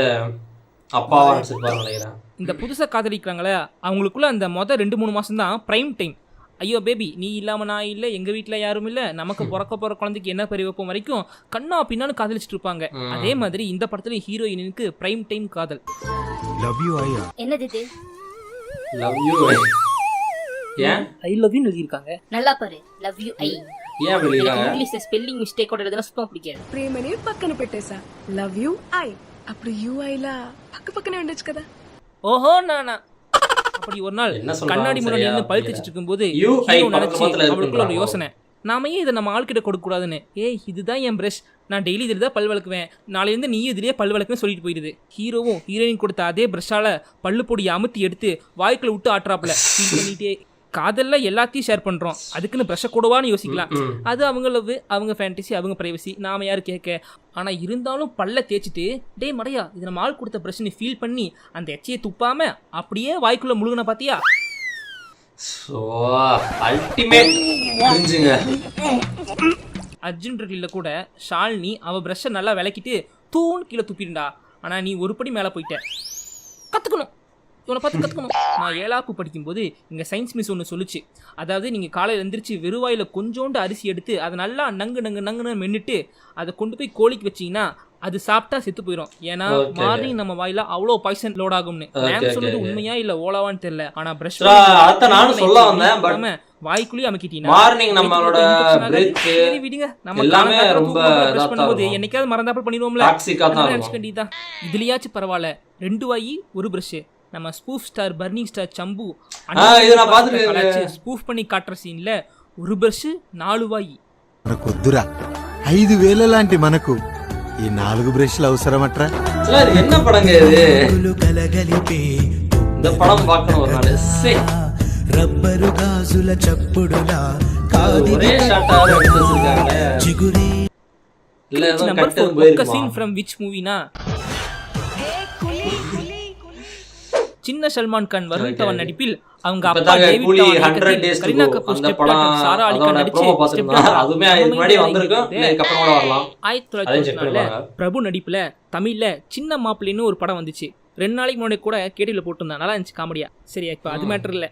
[SPEAKER 1] அப்பாவா நடிச்சிருப்பாரு நினைக்கிறேன்.
[SPEAKER 2] இந்த புதுசா காதலிக்கிறாங்களே அவங்களுக்குள்ள அந்த மொதல் 2-3 மாசம் தான் பிரைம் டைம். ஐயோ பேபி நீ இல்லாம நான் இல்லை, எங்க வீட்டுல யாரும் இல்லை, நமக்கு பிறக்க போற குழந்தைக்கு என்ன பெரிய வைப்போம் வரைக்கும் கண்ணா பின்னான்னு காதலிச்சுட்டு இருப்பாங்க. அதே மாதிரி இந்த படத்துல ஹீரோயினுக்கு பிரைம் டைம் காதல்.
[SPEAKER 10] லவ் யூ ஐயா.
[SPEAKER 6] என்னது இது?
[SPEAKER 1] லவ் யூ ஏன்
[SPEAKER 2] ஐ லவ் யூ எழுதி இருக்காங்க.
[SPEAKER 6] நல்லா பாரு, லவ் யூ ஐ.
[SPEAKER 1] ஏன் எழுதிருக்காங்க?
[SPEAKER 2] இங்கிலீஷ்ல ஸ்பெல்லிங் மிஸ்டேக்கோட எழுதுனா சுத்தமா பிடிக்காது.
[SPEAKER 11] ప్రేమని పక్కన పెట్టేసా, లవ్ యూ ఐ. అప్పుడు యూ ఐలా పక్కనే ఉండొచ్చు కదా.
[SPEAKER 2] ஓஹோ நானா. அப்படி ஒரு நாள் கண்ணாடி முன்னாடி இருந்து பல் தேய்ச்சிட்டு இருக்கும்போது அவளுக்குள்ள ஒரு யோசனை, நாம ஏன் இதை நம்ம ஆள்கிட்ட கொடுக்க கூடாதுன்னு. ஏய் இதுதான் என் பிரஷ், நான் டெய்லி இதில் தான் பல் வளர்க்குவேன், நாளையிலேருந்து நீ இதுலேயே பல் வளர்க்குன்னு சொல்லிட்டு போயிடுது. ஹீரோவும் ஹீரோயின் கொடுத்த அதே பிரஷால பல்லு பொடியை அமுத்தி எடுத்து வாய்க்குள்ள விட்டு ஆட்டுறாப்புல ஃபீல் பண்ணிட்டே. காதல்ல எல்லாத்தையும் ஷேர் பண்றோம், அதுக்குன்னு பிரஷ கூடவான்னு யோசிக்கலாம். அது அவங்க லவ், அவங்க ஃபேண்டசி, அவங்க பிரைவசி, நாம யாரு கேட்க. ஆனா இருந்தாலும் பல்ல தேய்ச்சிட்டு டே மடையா இது நம்ம ஆள் கொடுத்த பிரச்சனை ஃபீல் பண்ணி அந்த எச்சையை துப்பாம அப்படியே வாய்க்குள்ள முழுகுன பாத்தியா. அர்ஜுன் ரெட்டில கூட ஷாலினி அவ பிரஷ நல்லா விளக்கிட்டு தூண் கீழே துப்பிடுண்டா. ஆனா நீ ஒரு படி மேல போயிட்ட. கத்துக்கணும், இவனை பார்த்து கற்றுக்கணும். நான் 7ஆப்பு படிக்கும்போது எங்கள் சயின்ஸ் மிஸ் ஒன்று சொல்லிச்சு. அதாவது நீங்கள் காலையில் எழுந்திரிச்சு வெறுவாயில் கொஞ்சோண்டு அரிசி எடுத்து அதை நல்லா நங்குன்னு மென்னுட்டு அதை கொண்டு போய் கோழிக்கு வச்சிங்கன்னா அது சாப்பிட்டா செத்து போயிடும். ஏன்னா மார்னிங் நம்ம வாயில அவ்வளோ பாய்சன் லோட் ஆகும்னு. மேம் சொல்றது உண்மையா இல்லை ஓலாவான்னு தெரியல. ஆனால் ப்ரஷ் வாய்க்குள்ளேயே அமைக்கிட்டீங்கன்னா விடுங்க, நம்ம என்னைக்காவது மறந்தாப்பல் பண்ணிடுவோம்ல. இதுலயாச்சும் பரவாயில்ல, 2 வாயி 1 பிரஷ். நம்ம ஸ்பூஃப் ஸ்டார் பர்னிங் ஸ்டார் சம்பு ஸ்பூஃப் பண்ணி காட்டுற சீன்ல 1 பிரஷ் 4 வாயி.
[SPEAKER 12] మనకొద్దురా 5,000 లాంటి మనకు ఈ 4 బ్రష్లు అవసరమట్రా.
[SPEAKER 1] என்ன படங்க இது? இந்த படம் பார்க்கணும் ஒரு நாள்.
[SPEAKER 10] రబ్బరు గాజుల చప్పుడులా
[SPEAKER 1] ஒரே ஷாட்டா எடுத்துட்டாங்க.
[SPEAKER 10] చిగురి
[SPEAKER 1] இல்ல ஏதோ கட் போயிருக்கும்.
[SPEAKER 2] சீன் ஃப்ரம் which மூவினா?
[SPEAKER 11] హే కులి కులి
[SPEAKER 2] சின்ன சல்மான் கான் வருண் தவன் நடிப்பில் அவங்க
[SPEAKER 1] இப்ப
[SPEAKER 2] அப்பா
[SPEAKER 1] தாங்க
[SPEAKER 2] டேவிட்
[SPEAKER 1] கூலி
[SPEAKER 2] தவன்
[SPEAKER 1] 100
[SPEAKER 2] இயக்கத்தில்
[SPEAKER 1] days to
[SPEAKER 2] Kareena
[SPEAKER 1] go.
[SPEAKER 2] Kapoor
[SPEAKER 1] அந்த
[SPEAKER 2] ஸ்டெப்
[SPEAKER 1] படம்
[SPEAKER 2] டாட்டர் சாரா அலி
[SPEAKER 1] அதோட
[SPEAKER 2] கான் நடிச்சு
[SPEAKER 1] promo
[SPEAKER 2] ஸ்டெப்
[SPEAKER 1] பார்த்திருந்தா
[SPEAKER 2] டாட்டர்
[SPEAKER 1] அதுமே இதுக்கு முன்னாடி வந்திருக்கும் இதுக்கப்புறம் கூட வரலாம் அதையும் செக் பண்ணி
[SPEAKER 2] 1994
[SPEAKER 1] பாருங்க.
[SPEAKER 2] பிரபு நடிப்புல தமிழ்ல சின்ன மாப்பிள்ளைன்னு ஒரு படம் வந்துச்சு. 2 நாளைக்கு முன்னாடி கூட கேடிவில போட்டிருந்தேன், நல்லா இருந்துச்சு காமெடியா. சரியா, இப்போ அது மேட்டர் இல்ல.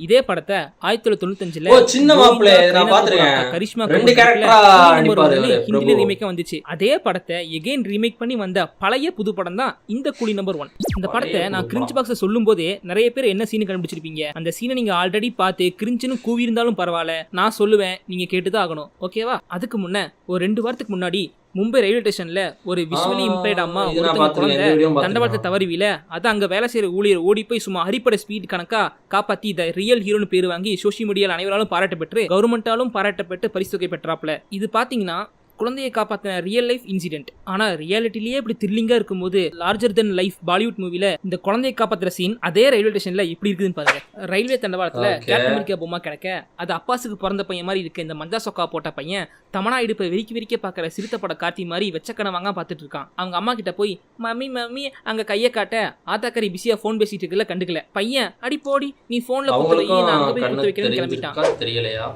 [SPEAKER 2] இதே படத்தை 1995ல
[SPEAKER 1] ஓ சின்ன மாப்பிள்ளை நான் பாத்துறேன்.
[SPEAKER 2] கரிஷ்மா
[SPEAKER 1] 2 கேரக்டரா நடிப்பாரு
[SPEAKER 2] ஹிந்தில ரீமேக்கா வந்துச்சு. அதே படத்தை எகைன் ரீமேக் பண்ணி வந்த பழைய புது படம் தான் இந்த கூலி நம்பர் 1. இந்த படத்தை நான் கிரிஞ்ச் பாக்ஸ் சொல்லும் போதே நிறைய பேர் என்ன சீன் கண்டுபிடிச்சிருப்பீங்க. அந்த சீனை நீங்க ஆல்ரெடி பார்த்து கிரிஞ்சுன்னு கூவி இருந்தாலும் பரவாயில்ல, நான் சொல்லுவேன், நீங்க கேட்டுதான் ஆகணும். ஓகேவா? அதுக்கு முன்ன ஒரு 2 வாரத்துக்கு முன்னாடி மும்பை ரயில்வே ஸ்டேஷன்ல ஒரு விஷுவலி இம்பேர்ட் அம்மா ஒருத்தங்க குழந்தை தண்டவாளத்தை தவறிவில அது அங்க வேலை செய்யற ஊழியர் ஓடி போய் சும்மா அடிப்படை ஸ்பீட் கணக்கா காப்பாத்தி த ரியல் ஹீரோன்னு பேர் வாங்கி சோசியல் மீடியால அனைவராலும் பாராட்ட பெற்று கவர்மெண்டாலும் பாராட்டப்பட்டு பரிசு தொகை பெற்றாப்ல. இது பாத்தீங்கன்னா குழந்தையை காப்பாத்தின ரியல் லைஃப் இன்சிடென்ட். ஆனா ரியாலிட்டிலேயே இப்படி த்ரில்லிங்கா இருக்கும்போது லார்ஜர் தென் லைஃப் பாலிவுட் மூவில இந்த குழந்தையை காப்பாத்துற சீன் அதே ரயில்வே ஸ்டேஷன்ல எப்படி இருக்குதுன்னு பாருங்க. ரயில்வே தண்டவாளத்துல கேப்டன் அமெரிக்கா பொம்மை கிடக்க அது அப்பாஸுக்கு பிறந்த பையன் மாதிரி இருக்கு. இந்த மஞ்சா சொக்கா போட்ட பையன் தமனா இடுப்பை விரிக்க பாக்குற சிறுத்தப்பட கார்த்தி மாதிரி வெச்சக்கண வாங்க பாத்துட்டு இருக்கான். அவங்க அம்மா கிட்ட போய் மம்மி மம்மி அங்க கையை காட்ட ஆத்தாக்கறி பிஸியா போன் பேசிட்டு இருக்குல்ல, கண்டுக்கல. பையன் அடி போடி நீ போன்ல குத்து வை, நான் அங்க போய் குத்து வைக்கிறேன்னு கிளம்பிட்டான்.
[SPEAKER 1] தெரியலையா?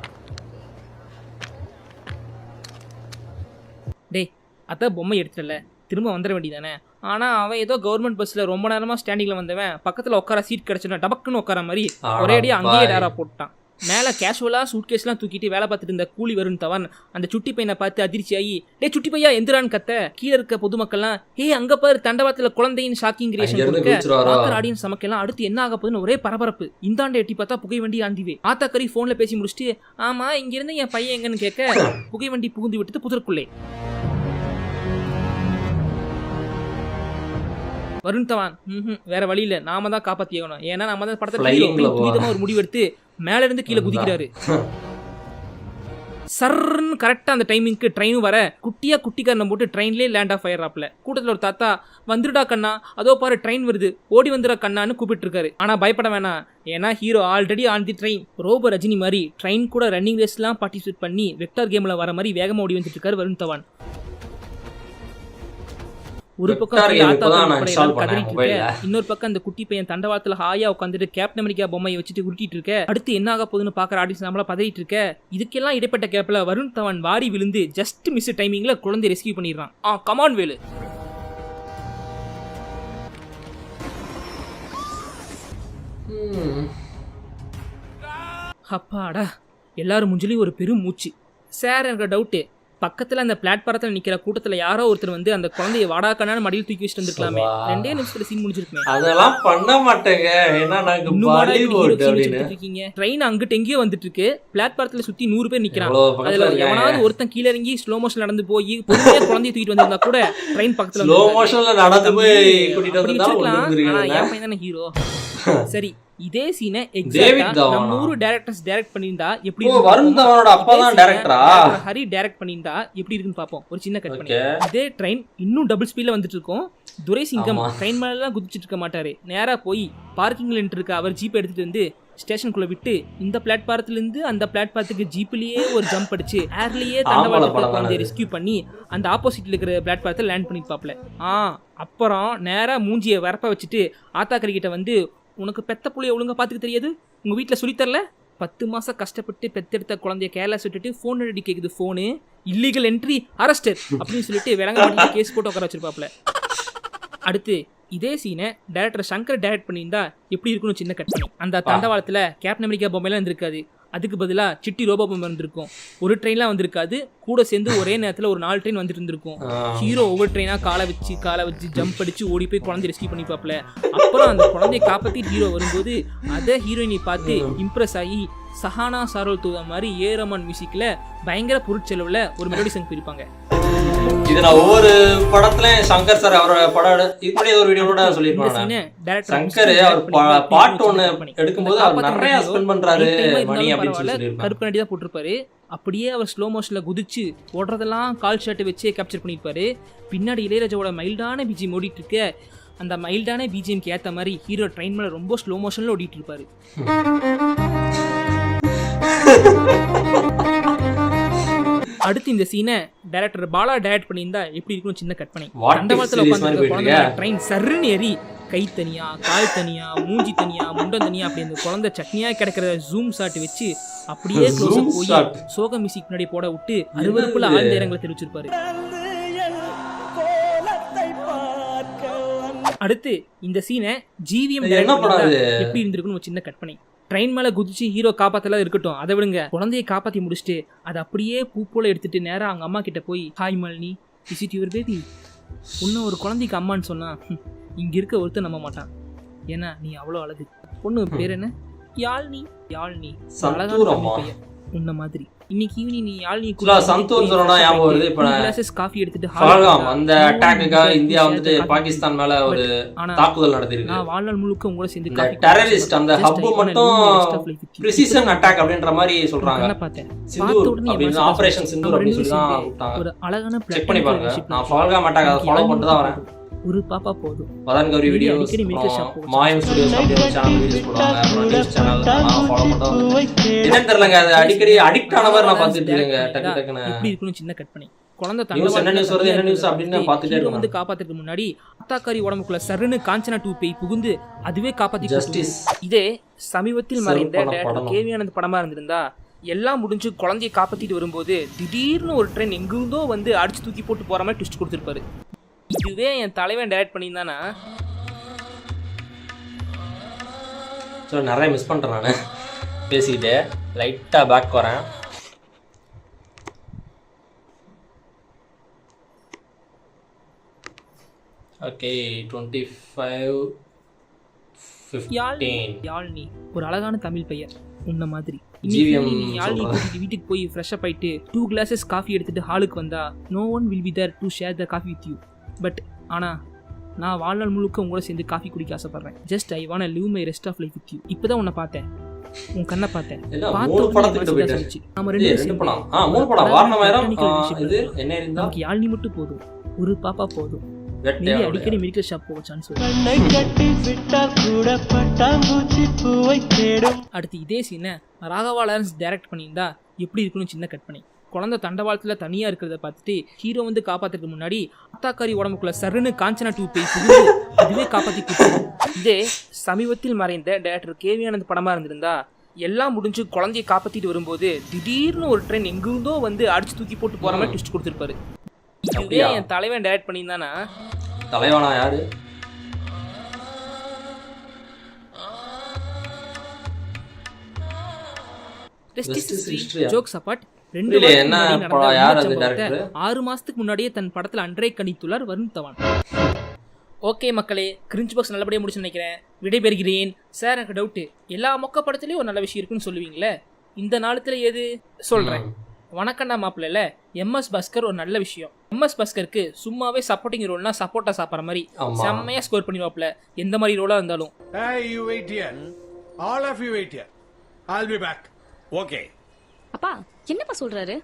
[SPEAKER 2] டேய் அதான் பொம்மை எடுத்துடல, திரும்ப வந்துட வேண்டியதானே. ஆனால் அவன் ஏதோ கவர்மெண்ட் பஸ்ஸில் ரொம்ப நேரமாக ஸ்டாண்டிங்கில் வந்தவன் பக்கத்தில் உட்கார சீட் கிடச்சுன்னா டபக்குன்னு உட்கார மாதிரி ஒரேடியாக அங்கேயே டேரா போட்டான். மேலே கேஷுவலாக சூட்கேஸ்லாம் தூக்கிட்டு வேலை பார்த்துட்டு இருந்த கூலி வருண் தவன் அந்த சுட்டி பையனை பார்த்து அதிர்ச்சி ஆகி டே சுட்டி பையா எந்திரான்னு கத்த கீழே இருக்க பொதுமக்கள்லாம் அங்கே பாரு தண்டவாளத்தில் குழந்தையின் ஷாக்கிங் கிரியேஷன் கொடுக்க ஆடியன்ஸ் நமக்கெல்லாம் அடுத்து என்ன ஆக போகுதுன்னு ஒரே பரபரப்பு. இந்தாண்ட எட்டி பார்த்தா புகை வண்டி ஆண்டிவே. ஆத்தாக்கறி ஃபோனில் பேசி முடிச்சுட்டு ஆமாம் இங்கிருந்து என் பையன் எங்கன்னு கேட்க புகை வண்டி புகுந்து விட்டது புதற்குள்ளே. வருண் தவான் வேற வழி இல்ல, நாம தான் காப்பாத்தியாகணும். ஏன்னா நம்ம தான் படத்துல ஒரு முடிவெடுத்து மேல இருந்து கீழே குதிக்கிறாரு. சர்ன்னு கரெக்டா அந்த டைமிங்க்கு ட்ரெயின் வர குட்டிக்காரனை போட்டு ட்ரெயின்லேயே லேண்ட் ஆஃப் ஆயிடுறாப்ல. கூட்டத்தில் ஒரு தாத்தா வந்துடா கண்ணா, அதோ பாரு ட்ரெயின் வருது, ஓடி வந்துடா கண்ணான்னு கூப்பிட்டு இருக்காரு. ஆனா பயப்பட வேணாம், ஏன்னா hero already on the train. Robo Rajini மாதிரி ட்ரெயின் கூட ரன்னிங் ரேஸ்லாம் பார்ட்டிசிபேட் பண்ணி வெக்டார் கேம்ல வர மாதிரி வேகமா ஓடி வந்துட்டு இருக்காரு வருண் தவான். ஒரு பக்கம் கதறிட்டு இருக்க, இன்னொரு பக்கம் அந்த குட்டி பையன் தண்டவாளத்துல ஹாயா உட்காந்துட்டு கேப்டன் அமெரிக்கா பொம்மையை வச்சுட்டு உருட்டிட்டு இருக்க. அடுத்து என்ன ஆக போகுதுன்னு பாக்குற ஆடியன்ஸ் நம்மள பதறிட்டு இருக்க. இதுக்கெல்லாம் இடைப்பட்ட கேப்ல வருண் தவான் வாரி விழுந்து ஜஸ்ட் மிஸ் டைமிங்ல குழந்தை ரெஸ்கியூ பண்ணிடுறான். கமான் வேலு. அப்பாடா, எல்லாரும் முஞ்சிலையும் ஒரு பெரும் மூச்சு. சார் எனக்கு டவுட்டு, பக்கத்துல அந்த பிளாட்பாரத்தில் நிக்கிற கூட்டத்துல யாரோ ஒருத்தர் வந்து அந்த குழந்தைய வாடாக்கான மடியில் தூக்கி வச்சுட்டு வந்துருக்கலாமே. 2 நிமிஷத்துல சீன் முடிஞ்சிருக்குமே.
[SPEAKER 1] அதெல்லாம் பண்ண மாட்டேங்க, ஏன்னா நாங்க பாலிவுட்
[SPEAKER 2] இருக்கீங்க. ட்ரெயின் அங்கிட்ட எங்கேயோ வந்துட்டு இருக்கு, பிளாட்பாரத்துல சுத்தி 100 பேர் நிக்கிறாங்க. அதுல எவனாவது ஒருத்தன் கீழே இறங்கி ஸ்லோ மோஷன் நடந்து போய் பொறுமையா குழந்தைய தூக்கிட்டு வந்திருந்தா கூட ட்ரெயின் பக்கத்துல
[SPEAKER 1] ஸ்லோ மோஷன்ல நடந்து போய் கூட்டிட்டு வந்திருந்தா
[SPEAKER 2] என் பையன் தானே ஹீரோ. சரி, இதே சீனை எக்ஸாக்ட்டா நம்ம ஊரு டைரக்டர்ஸ் டைரக்ட் பண்ணிருந்தா எப்படி இருக்கும்? வருண் தவானோட அப்பா தான் டைரக்டரா, ஹரி டைரக்ட் பண்ணிருந்தா எப்படி இருக்குன்னு பாப்போம். ஒரு சின்ன கட் பண்ணி. இதே ட்ரெயின் இன்னும் டபுள் ஸ்பீட்ல வந்துட்டு இருக்கும். துரைசிங்கம் ட்ரெயின் மேல எல்லாம் குதிச்சிட்டு இருக்க மாட்டாரு, நேரா போய் பார்க்கிங்ல நின்று இருக்க அவர் ஜீப் எடுத்துட்டு வந்து ஸ்டேஷனுக்குள்ள விட்டு இந்த பிளாட்பாரத்துல இருந்து அந்த பிளாட்பாரத்துக்கு ஜீப்லயே ஒரு ஜம்ப் அடிச்சு ஏர்லயே தண்டவாளத்துல வந்து ரெஸ்கியூ பண்ணி அந்த ஆப்போசிட்ல இருக்கிற பிளாட்பாரத்துல லேண்ட் பண்ணிப்பாப்ல. அப்புறம் நேரா மூஞ்சியை வரப்ப வச்சுட்டு ஆத்தாக்கறி கிட்ட வந்து உனக்கு பெத்த புள்ளைய ஒழுங்கா பாத்துக்க தெரியாது, உங்க வீட்டுல சொல்லித்தரல, 10 மாசம் கஷ்டப்பட்டு பெத்தெடுத்த குழந்தைய கேரளா சுட்டுட்டு போன் அடி கேக்குது, போனு இல்லீகல் என்ட்ரி அரெஸ்டட் அப்படின்னு சொல்லிட்டு விலங்க கேஸ் போட்டு உட்கார வச்சிருப்பாப்ல. அடுத்து இதே சீனை டைரக்டர் சங்கர் டைரக்ட் பண்ணியிருந்தா எப்படி இருக்குன்னு சின்ன கட் பண்ணி. அந்த தண்டவாளத்துல கேப்டன் அமெரிக்கா பொம்மையெல்லாம் இருந்திருக்காது, அதுக்கு பதிலாக சிட்டி ரோபோ பொம்மை இருந்திருக்கும். ஒரு ட்ரெயின்லாம் வந்திருக்காது, கூட சேர்ந்து ஒரே நேரத்தில் ஒரு 4 ட்ரெயின் வந்துட்டு இருந்திருக்கும். ஹீரோ ஒவ்வொரு ட்ரெயினாக காலை வச்சு ஜம்ப் அடிச்சு ஓடி போய் குழந்தை ரெஸ்கியூ பண்ணிப்பாப்ல. அப்புறம் அந்த குழந்தைய காப்பாற்றி ஹீரோ வரும்போது அதை ஹீரோயினை பார்த்து இம்ப்ரெஸ் ஆகி சஹானா சாரோல் தூத மாதிரி ஏரமன் மியூசிக்ல பயங்கர பொருட்செலவுல ஒரு மெலோடி சாங் பிரிப்பாங்க.
[SPEAKER 1] இது நான் ஒவ்வொரு படத்துலயும் சங்கர் சார் அவரோட படம் இப்படி ஒரு வீடியோட சொல்லிருப்பாங்க. சங்கர் அவர் பாட்டு ஒண்ணு எடுக்கும்போது அவர் நிறைய ஸ்பெண்ட் பண்றாரு மணி அப்படின்னு சொல்லிருப்பாங்க.
[SPEAKER 2] கருப்பு கண்ணாடி தான் போட்டிருப்பாரு. அப்படியே அவர் ஸ்லோ மோஷன்ல குதிச்சு ஓடுறதெல்லாம் கால் ஷாட் வச்சு கேப்சர் பண்ணிருப்பாரு. பின்னாடி இளையராஜாவோட மைல்டான பிஜிஎம் ஓடிட்டு இருக்க. அந்த மைல்டான பிஜிஎம்க்கு ஏத்த மாதிரி ஹீரோ ட்ரெயின் மேல ரொம்ப ஸ்லோ மோஷன்ல ஓடிட்டு இருப்பாரு. அடுத்து இந்த சீனை டைரக்டர் பாலா டைரக்ட் பண்ணியிருந்தா எப்படி இருக்கும் சின்ன கற்பனை.
[SPEAKER 1] What if
[SPEAKER 2] தண்டவாளத்தில்
[SPEAKER 1] series மாதிரி
[SPEAKER 2] உட்காந்து
[SPEAKER 1] போயிட்டு
[SPEAKER 2] குழந்தை ட்ரெயின் சர்ன்னு ஏறி கை தனியா கால் தனியா மூஞ்சி தனியா முண்டம் தனியா அப்படி அந்த குழந்தை சட்னியா கிடக்கிற ஜூம் ஷாட் வச்சு அப்படியே க்ளோஸ் போய் சோக மியூசிக் முன்னாடி போட விட்டு அறுவருக்குள்ள ஆழ்ந்த இடங்களை தெரிவிச்சிருப்பாரு. அடுத்து இந்த சீனை ஜிவிஎம் எப்படி இருந்திருக்குன்னு ஒரு சின்ன கற்பனை. ட்ரெயின் மேலே குதிச்சு ஹீரோ காப்பாத்தலாம் இருக்கட்டும், அதை விடுங்க, குழந்தையை காப்பாற்றி முடிச்சுட்டு அதை அப்படியே பூ போல எடுத்துட்டு நேராக அவங்க அம்மா கிட்ட போய் hi Malini is it your baby, இன்னும் ஒரு குழந்தைக்கு அம்மான்னு சொன்னா இங்கே இருக்க ஒருத்தர் நம்ப மாட்டான், ஏன்னா நீ அவ்வளோ அழகு. பொண்ணு பேர் என்ன? யாழ்னி. யாழ்னி அழகான பையன் உன்ன மாதிரி. இன்னைக்கு ஈவினிங் நீ யாழ்னி
[SPEAKER 1] சந்தூர் சொன்னா ஞாபகம் வருது. இப்போ
[SPEAKER 2] காஃபி எடுத்துட்டு
[SPEAKER 1] அந்த அட்டாக்குக்காக இந்தியா வந்துட்டு பாகிஸ்தான் மேல ஒரு தாக்குதல் நடத்திருக்கு.
[SPEAKER 2] நான் வாழ்நாள் முழுக்க உங்களை சேர்ந்து
[SPEAKER 1] டெரரிஸ்ட் அந்த ஹப் மட்டும் பிரிசிஷன் அட்டாக் அப்படின்ற மாதிரி சொல்றாங்க. சிந்தூர் அப்படின்ற ஆபரேஷன் சிந்தூர் அப்படின்னு சொல்லி தான் கூப்பிட்டாங்க.
[SPEAKER 2] ஒரு அழகான
[SPEAKER 1] செக் பண்ணி பாருங்க. நான் ஃபால்காம் அட்டாக் அதை ஃபாலோ பண்ணிட்டு தான் வரேன்.
[SPEAKER 2] ஒரு பாப்பா போதும்.
[SPEAKER 1] மதன் கௌரி வீடியோஸ், மாயம் ஸ்டுடியோஸ் அப்படிங்கிற சேனல் வீடியோஸ் போடுவாங்க. நியூஸ் சேனல் நான் ஃபாலோ பண்ணிட்டு என்னன்னு தெரியலங்க, அது அடிக்கடி அடிக்ட் ஆனவர் நான் பார்த்துட்டு இருக்கேங்க. டக்கு டக்குன்னு எப்படி இருக்குன்னு சின்ன கற்பனை. குழந்தை என்ன நியூஸ் வருது என்ன நியூஸ் அப்படின்னு பார்த்துட்டே இருக்கேன்.
[SPEAKER 2] வந்து காப்பாத்துறதுக்கு முன்னாடி அத்தாக்காரி உடம்புக்குள்ள சருன்னு காஞ்சனா 2 பேய் புகுந்து அதுவே காப்பாத்தி
[SPEAKER 1] ஜஸ்டிஸ்.
[SPEAKER 2] இதே சமீபத்தில் மறைந்த கேவி ஆனந்த் படமா இருந்திருந்தா எல்லாம் முடிஞ்சு குழந்தையை காப்பாத்திட்டு வரும்போது திடீர்னு ஒரு ட்ரெயின் எங்கிருந்தோ வந்து அடிச்சு தூக்கி போட்டு போற மாதிரி ட்விஸ்ட் கொடுத்துருப்பாரு. இதுவே என் தலைவன் டைரக்ட் பண்ணியிருந்தானா
[SPEAKER 1] நிறைய மிஸ் பண்ணுறேன் நான் பேசிக்கிட்டு. லைட்டாக பேக் வரேன். ஓகே 25-15
[SPEAKER 2] யாழ்னி ஒரு அழகான தமிழ் பெயர் உன்ன மாதிரி. யாழ்னி வீட்டுக்கு போய் ஃப்ரெஷ் அப் ஆயிட்டு 2 glasses காஃபி எடுத்துட்டு ஹாலுக்கு வந்தா no one will be there to share the coffee with you. But ஆனால் நான் வாழ்நாள் முழுக்க உங்களோட சேர்ந்து காஃபி குடிக்க ஆசைப்படுறேன். Just I want live my rest of life with you. இப்போதான் உன்னை பார்த்தேன், உன் கண்ணை பார்த்தேன். நமக்கு யாழ்னி மட்டும் போதும், ஒரு பாப்பா போதும். அடிக்கடி மெடிக்கல் ஷாப் போக சான்ஸ். அடுத்து இதே சீனை ராகவா லாரன்ஸ் டைரக்ட் பண்ணியிருந்தா எப்படி இருக்குன்னு சின்ன கற்பனை. குழந்தை தண்டவாளத்தில் தனியாக இருக்கிறத பார்த்துட்டு ஹீரோ வந்து காப்பாற்றுறதுக்கு முன்னாடி அத்தாக்காரி உடம்புக்குள்ள சருன்னு காஞ்சனா 2 பேய் புகுந்து அதுவே காப்பாற்றி கொடுத்துரும். இதே சமீபத்தில் மறைந்த டைரக்டர் கேவி ஆனந்த் படமாக இருந்திருந்தா எல்லாம் முடிஞ்சு குழந்தையை காப்பாற்றிட்டு வரும்போது திடீர்னு ஒரு ட்ரெயின் எங்கிருந்தோ வந்து அடிச்சு தூக்கி போட்டு போகிற மாதிரி ட்விஸ்ட் கொடுத்துருப்பாரு. இதுவே என் தலைவன் டைரக்ட் பண்ணியிருந்தானா
[SPEAKER 1] தலைவனா யாரு?
[SPEAKER 2] ஜோக்ஸ் அப்பார்ட் 6 மாசத்துக்கு முன்னாடியே தன் படத்தில் அன்றை கணித்துள்ளார் வருண் தவான். ஓகே மக்களே, கிரிஞ்ச் பாக்ஸ் நல்லபடியாக முடிச்சு நினைக்கிறேன். விடைபெறுகிறேன். சார் எனக்கு டவுட்டு, எல்லா மொக்க படத்துலேயும் ஒரு நல்ல விஷயம் இருக்குன்னு சொல்லுவீங்களே, இந்த நாளத்தில் எது சொல்கிறேன். வணக்கண்டா மாப்பிள்ள எம்எஸ் பாஸ்கர் ஒரு நல்ல விஷயம். எம்எஸ் பாஸ்கருக்கு சும்மாவே சப்போர்ட்டிங் ரோல்னா சப்போர்ட்டா சாப்பிட்ற மாதிரி செம்மையாக ஸ்கோர் பண்ணிடுவாப்ல எந்த மாதிரி ரோலாக இருந்தாலும்.
[SPEAKER 6] அப்பா என்னப்பா சொல்றாரு?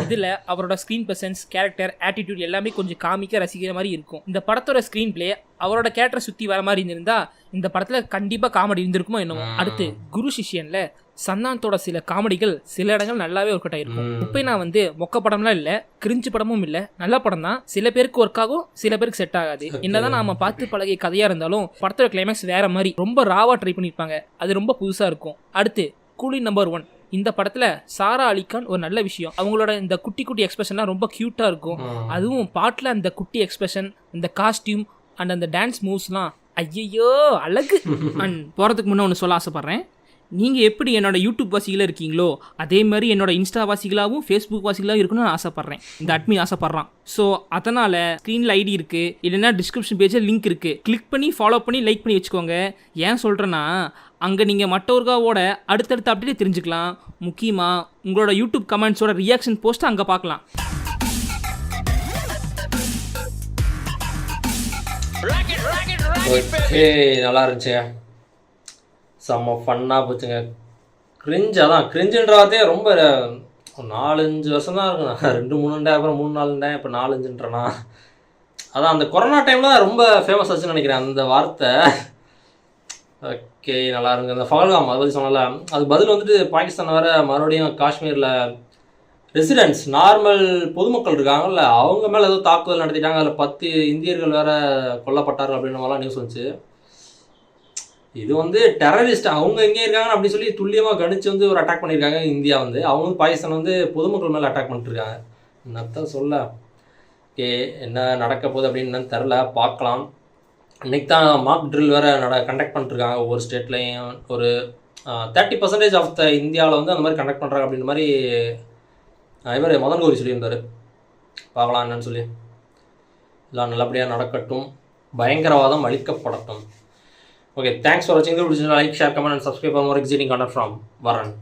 [SPEAKER 2] இதுல அவரோட ஸ்கிரீன் பிரசன்ஸ், கேரக்டர், ஆட்டிடியூட் எல்லாமே கொஞ்சம் காமிக்க ரசிக்கிற மாதிரி இருக்கும். இந்த படத்தோட ஸ்கிரீன் பிளே அவரோட கேரக்டரை சுத்தி வர மாதிரி இருந்திருந்தா இந்த படத்துல கண்டிப்பா காமெடி இருந்திருக்குமோ என்னமோ. அடுத்து குரு சிஷ்யன்ல சந்தானத்தோட சில காமெடிகள் சில இடங்கள் நல்லாவே ஒர்க் அவுட் ஆயிருக்கும். இப்போ நான் வந்து மொக்க படம்லாம் இல்ல, கிரிஞ்சு படமும் இல்ல, நல்ல படம் தான். சில பேருக்கு ஒர்க் ஆகும், சில பேருக்கு செட் ஆகாது. என்னதான் நாம பார்த்து பழகிய கதையா இருந்தாலும் படத்தோட கிளைமேக்ஸ் வேற மாதிரி ரொம்ப ராவா ட்ரை பண்ணிருப்பாங்க. அது ரொம்ப புதுசா இருக்கும். அடுத்து கூலி நம்பர் 1 இந்த படத்துல சாரா அலிகான் ஒரு நல்ல விஷயம். அவங்களோட இந்த குட்டி குட்டி எக்ஸ்பிரஷன்லாம் ரொம்ப கியூட்டா இருக்கும். அதுவும் பாட்டுல அந்த குட்டி எக்ஸ்பிரஷன், அந்த காஸ்டியூம் அண்ட் அந்த டான்ஸ் மூவ்ஸ்லாம் ஐயோ அழகு. அண்ட் போறதுக்கு முன்னே ஒன்று சொல்ல ஆசைப்படுறேன். நீங்கள் எப்படி என்னோட யூடியூப் வாசிகளாக இருக்கீங்களோ அதே மாதிரி என்னோட இன்ஸ்டா வாசிகளாகவும் ஃபேஸ்புக் வாசிகளாகவும் இருக்கணும்னு நான் ஆசைப்பட்றேன். இந்த அட்மி ஆசைப்பட்றான். ஸோ அதனால் ஸ்க்ரீனில் ஐடி இருக்குது, இல்லைன்னா டிஸ்கிரிப்ஷன் பேஜில் லிங்க் இருக்குது. கிளிக் பண்ணி ஃபாலோ பண்ணி லைக் பண்ணி வச்சுக்கோங்க. ஏன் சொல்கிறேன்னா அங்கே நீங்கள் மற்றவர்காவோட அடுத்தடுத்த அப்டேட் தெரிஞ்சுக்கலாம். முக்கியமாக உங்களோட யூடியூப் கமெண்ட்ஸோட ரியாக்ஷன் போஸ்ட்டை அங்கே பார்க்கலாம்.
[SPEAKER 1] நல்லா இருந்துச்சு, செம்ம ஃபன்னாக போச்சுங்க. கிரிஞ்சாக தான், கிரிஞ்சுன்றதே ரொம்ப 4-5 வருஷம் தான் இருக்கும். 2-3 அப்புறம் 3-4 இப்போ 4-5ன்றனா. அதான் அந்த கொரோனா டைமில் ரொம்ப ஃபேமஸ் ஆச்சுன்னு நினைக்கிறேன் அந்த வார்த்தை. ஓகே நல்லா இருங்க. இந்த பகல்காம் அதை பற்றி சொன்னல, அது பதில் வந்துட்டு பாகிஸ்தான் வேறு மறுபடியும் காஷ்மீரில் ரெசிடென்ட்ஸ் நார்மல் பொதுமக்கள் இருக்காங்கல்ல, அவங்க மேலே ஏதோ தாக்குதல் நடத்திட்டாங்க. அதில் 10 இந்தியர்கள் வேறு கொல்லப்பட்டார்கள் அப்படின்ற மாதிரிலாம் நியூஸ் வந்துச்சு. இது வந்து டெரரிஸ்ட் அவங்க எங்கே இருக்காங்கன்னு அப்படி சொல்லி துல்லியமாக கணிச்சு வந்து ஒரு அட்டாக் பண்ணியிருக்காங்க இந்தியா வந்து. அவங்க வந்து பாகிஸ்தான் வந்து பொதுமக்கள் மேலே அட்டாக் பண்ணிட்டுருக்காங்க. என்னத்தான் சொல்ல. ஓகே என்ன நடக்க போகுது அப்படின்னு தெரில, பார்க்கலாம். இன்றைக்கி தான் மார்க் ட்ரில் வேறு கண்டக்ட் பண்ணிட்டுருக்காங்க ஒவ்வொரு ஸ்டேட்லேயும். ஒரு 30% ஆஃப் த இந்தியாவில் வந்து அந்த மாதிரி கண்டக்ட் பண்ணுறாங்க அப்படின்ற மாதிரி இவர் மதன் கௌரி சொல்லியிருந்தார். பார்க்கலாம் என்னன்னு சொல்லி. எல்லாம் நல்லபடியாக நடக்கட்டும், பயங்கரவாதம் அழிக்கப்படட்டும். ஓகே, தேங்க்ஸ் ஃபார் வாட்சிங். Like, share, comment and subscribe for more exciting content from வரன்.